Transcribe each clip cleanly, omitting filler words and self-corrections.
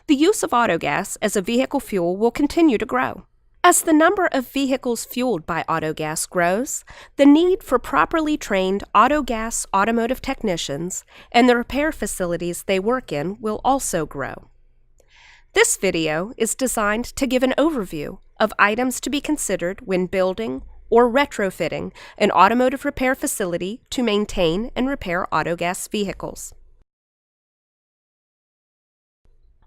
the use of autogas as a vehicle fuel will continue to grow. As the number of vehicles fueled by autogas grows, the need for properly trained autogas automotive technicians and the repair facilities they work in will also grow. This video is designed to give an overview of items to be considered when building or retrofitting an automotive repair facility to maintain and repair autogas vehicles.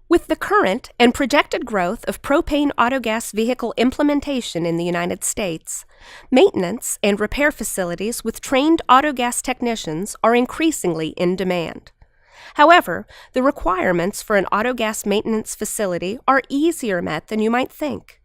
With the current and projected growth of propane autogas vehicle implementation in the United States, maintenance and repair facilities with trained autogas technicians are increasingly in demand. However, the requirements for an autogas maintenance facility are easier met than you might think.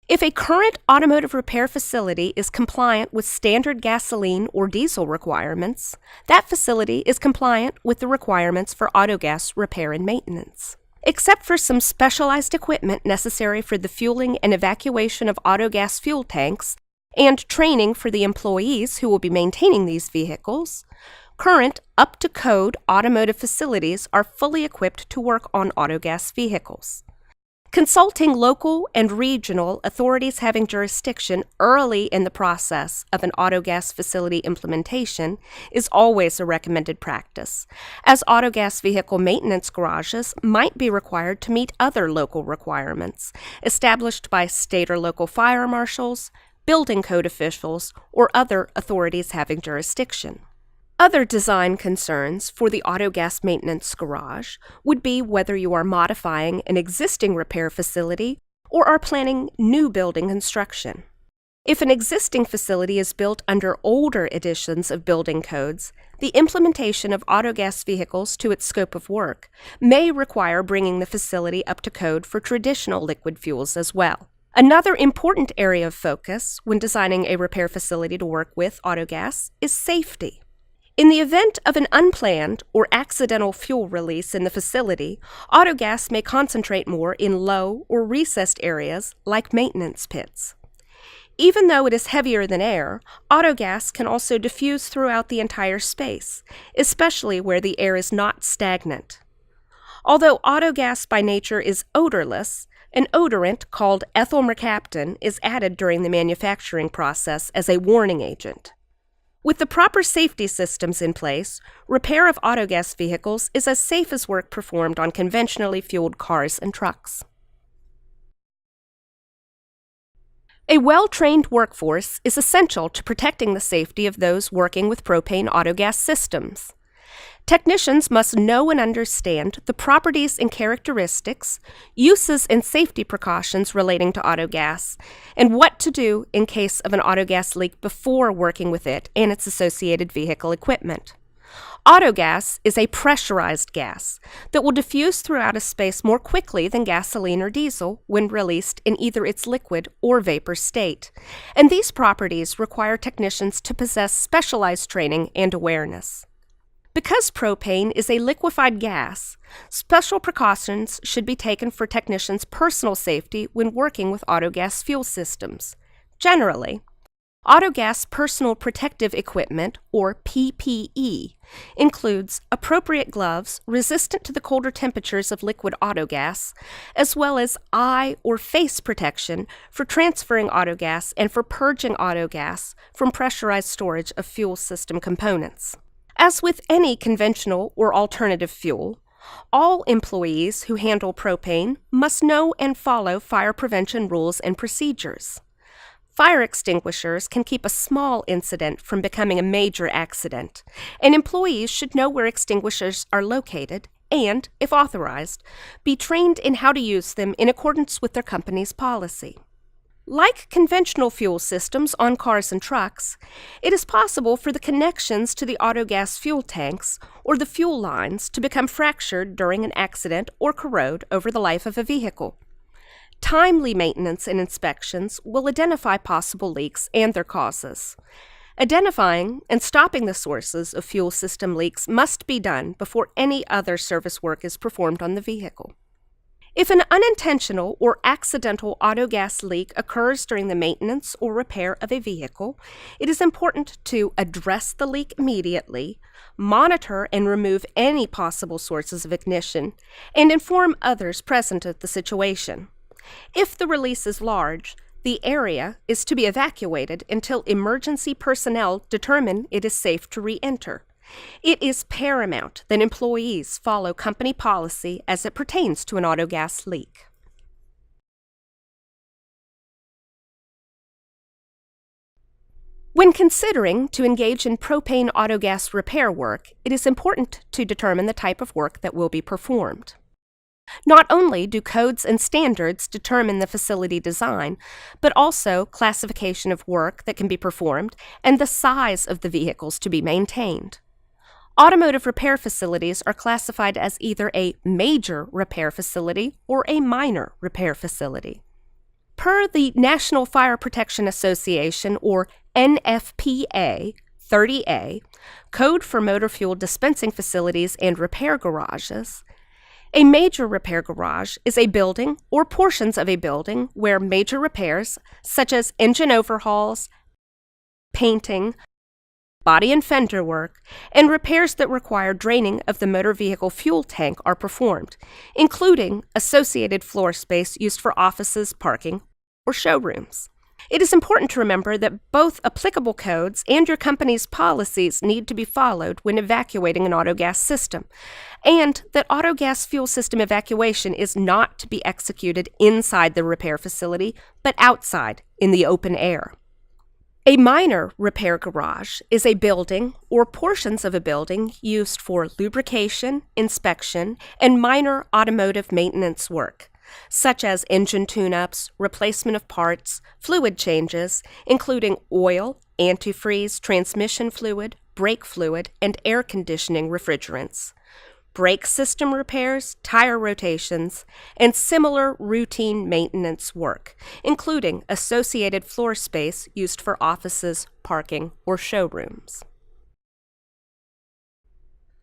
If a current automotive repair facility is compliant with standard gasoline or diesel requirements, that facility is compliant with the requirements for autogas repair and maintenance. Except for some specialized equipment necessary for the fueling and evacuation of autogas fuel tanks and training for the employees who will be maintaining these vehicles, current up-to-code automotive facilities are fully equipped to work on autogas vehicles. Consulting local and regional authorities having jurisdiction early in the process of an autogas facility implementation is always a recommended practice, as autogas vehicle maintenance garages might be required to meet other local requirements established by state or local fire marshals, building code officials, or other authorities having jurisdiction. Other design concerns for the autogas maintenance garage would be whether you are modifying an existing repair facility or are planning new building construction. If an existing facility is built under older editions of building codes, the implementation of autogas vehicles to its scope of work may require bringing the facility up to code for traditional liquid fuels as well. Another important area of focus when designing a repair facility to work with autogas is safety. In the event of an unplanned or accidental fuel release in the facility, autogas may concentrate more in low or recessed areas like maintenance pits. Even though it is heavier than air, autogas can also diffuse throughout the entire space, especially where the air is not stagnant. Although autogas by nature is odorless, an odorant called ethyl mercaptan is added during the manufacturing process as a warning agent. With the proper safety systems in place, repair of autogas vehicles is as safe as work performed on conventionally fueled cars and trucks. A well-trained workforce is essential to protecting the safety of those working with propane autogas systems. Technicians must know and understand the properties and characteristics, uses and safety precautions relating to autogas, and what to do in case of an autogas leak before working with it and its associated vehicle equipment. Autogas is a pressurized gas that will diffuse throughout a space more quickly than gasoline or diesel when released in either its liquid or vapor state, and these properties require technicians to possess specialized training and awareness. Because propane is a liquefied gas, special precautions should be taken for technicians' personal safety when working with autogas fuel systems. Generally, autogas personal protective equipment, or PPE, includes appropriate gloves resistant to the colder temperatures of liquid autogas, as well as eye or face protection for transferring autogas and for purging autogas from pressurized storage of fuel system components. As with any conventional or alternative fuel, all employees who handle propane must know and follow fire prevention rules and procedures. Fire extinguishers can keep a small incident from becoming a major accident, and employees should know where extinguishers are located and, if authorized, be trained in how to use them in accordance with their company's policy. Like conventional fuel systems on cars and trucks, it is possible for the connections to the autogas fuel tanks or the fuel lines to become fractured during an accident or corrode over the life of a vehicle. Timely maintenance and inspections will identify possible leaks and their causes. Identifying and stopping the sources of fuel system leaks must be done before any other service work is performed on the vehicle. If an unintentional or accidental autogas leak occurs during the maintenance or repair of a vehicle, it is important to address the leak immediately, monitor and remove any possible sources of ignition, and inform others present at the situation. If the release is large, the area is to be evacuated until emergency personnel determine it is safe to re-enter. It is paramount that employees follow company policy as it pertains to an autogas leak. When considering to engage in propane autogas repair work, it is important to determine the type of work that will be performed. Not only do codes and standards determine the facility design, but also classification of work that can be performed and the size of the vehicles to be maintained. Automotive repair facilities are classified as either a major repair facility or a minor repair facility. Per the National Fire Protection Association, or NFPA 30A, Code for Motor Fuel Dispensing Facilities and Repair Garages, a major repair garage is a building or portions of a building where major repairs, such as engine overhauls, painting, body and fender work, and repairs that require draining of the motor vehicle fuel tank are performed, including associated floor space used for offices, parking, or showrooms. It is important to remember that both applicable codes and your company's policies need to be followed when evacuating an autogas system, and that autogas fuel system evacuation is not to be executed inside the repair facility, but outside in the open air. A minor repair garage is a building or portions of a building used for lubrication, inspection, and minor automotive maintenance work, such as engine tune-ups, replacement of parts, fluid changes, including oil, antifreeze, transmission fluid, brake fluid, and air conditioning refrigerants, brake system repairs, tire rotations, and similar routine maintenance work, including associated floor space used for offices, parking, or showrooms.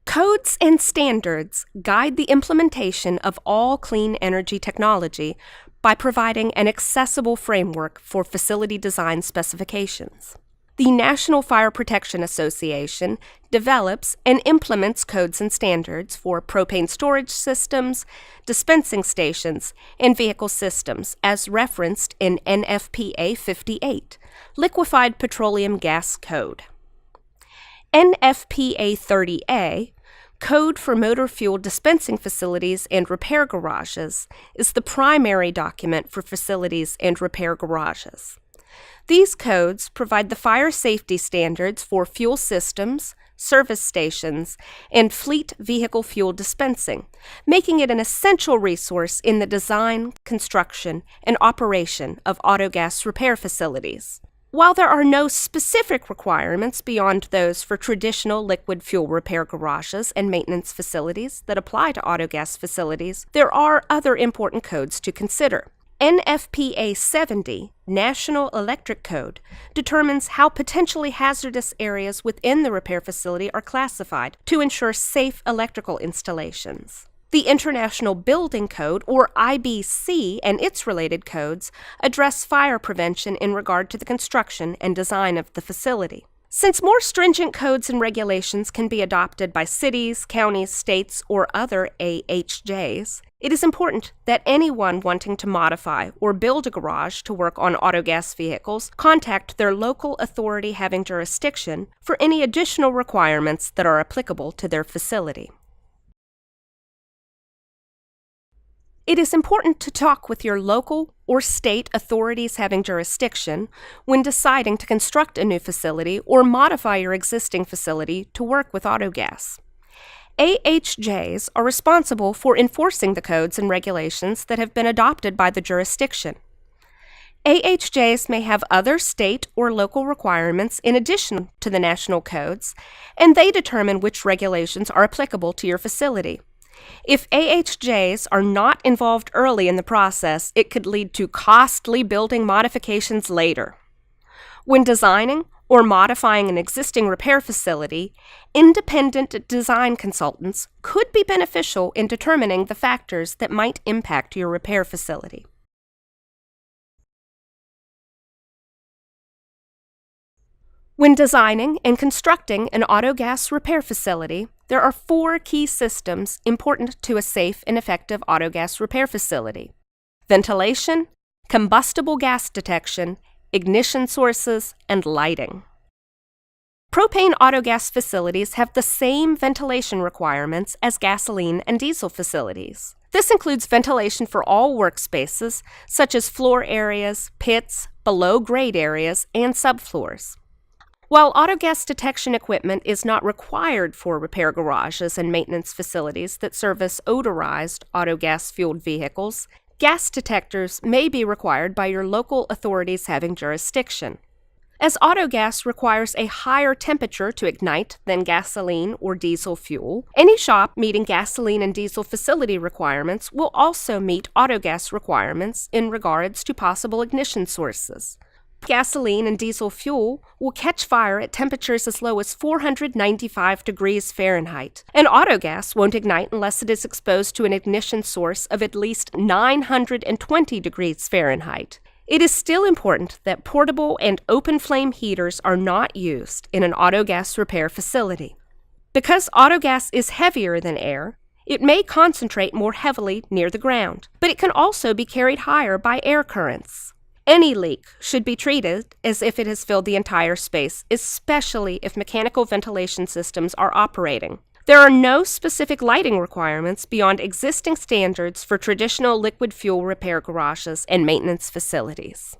Codes and standards guide the implementation of all clean energy technology by providing an accessible framework for facility design specifications. The National Fire Protection Association develops and implements codes and standards for propane storage systems, dispensing stations, and vehicle systems as referenced in NFPA 58, Liquefied Petroleum Gas Code. NFPA 30A, Code for Motor Fuel Dispensing Facilities and Repair Garages, is the primary document for facilities and repair garages. These codes provide the fire safety standards for fuel systems, service stations, and fleet vehicle fuel dispensing, making it an essential resource in the design, construction, and operation of autogas repair facilities. While there are no specific requirements beyond those for traditional liquid fuel repair garages and maintenance facilities that apply to autogas facilities, there are other important codes to consider. NFPA 70, National Electric Code, determines how potentially hazardous areas within the repair facility are classified to ensure safe electrical installations. The International Building Code, or IBC, and its related codes address fire prevention in regard to the construction and design of the facility. Since more stringent codes and regulations can be adopted by cities, counties, states, or other AHJs, it is important that anyone wanting to modify or build a garage to work on autogas vehicles contact their local authority having jurisdiction for any additional requirements that are applicable to their facility. It is important to talk with your local or state authorities having jurisdiction when deciding to construct a new facility or modify your existing facility to work with autogas. AHJs are responsible for enforcing the codes and regulations that have been adopted by the jurisdiction. AHJs may have other state or local requirements in addition to the national codes, and they determine which regulations are applicable to your facility. If AHJs are not involved early in the process, it could lead to costly building modifications later. When designing, or modifying an existing repair facility, independent design consultants could be beneficial in determining the factors that might impact your repair facility. When designing and constructing an autogas repair facility, there are 4 key systems important to a safe and effective autogas repair facility: ventilation, combustible gas detection, ignition sources, and lighting. Propane autogas facilities have the same ventilation requirements as gasoline and diesel facilities. This includes ventilation for all workspaces, such as floor areas, pits, below-grade areas, and subfloors. While autogas detection equipment is not required for repair garages and maintenance facilities that service odorized autogas-fueled vehicles, gas detectors may be required by your local authorities having jurisdiction. As autogas requires a higher temperature to ignite than gasoline or diesel fuel, any shop meeting gasoline and diesel facility requirements will also meet autogas requirements in regards to possible ignition sources. Gasoline and diesel fuel will catch fire at temperatures as low as 495 degrees Fahrenheit, and autogas won't ignite unless it is exposed to an ignition source of at least 920 degrees Fahrenheit. It is still important that portable and open flame heaters are not used in an autogas repair facility. Because autogas is heavier than air, it may concentrate more heavily near the ground, but it can also be carried higher by air currents. Any leak should be treated as if it has filled the entire space, especially if mechanical ventilation systems are operating. There are no specific lighting requirements beyond existing standards for traditional liquid fuel repair garages and maintenance facilities.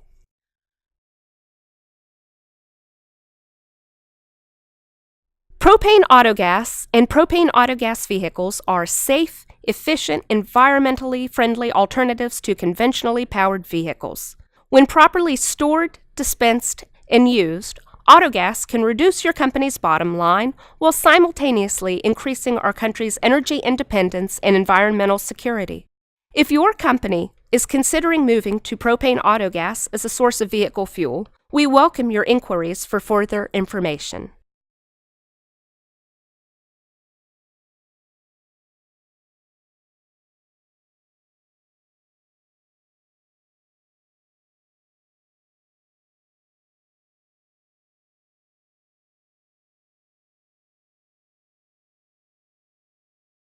Propane autogas and propane autogas vehicles are safe, efficient, environmentally friendly alternatives to conventionally powered vehicles. When properly stored, dispensed, and used, autogas can reduce your company's bottom line while simultaneously increasing our country's energy independence and environmental security. If your company is considering moving to propane autogas as a source of vehicle fuel, we welcome your inquiries for further information.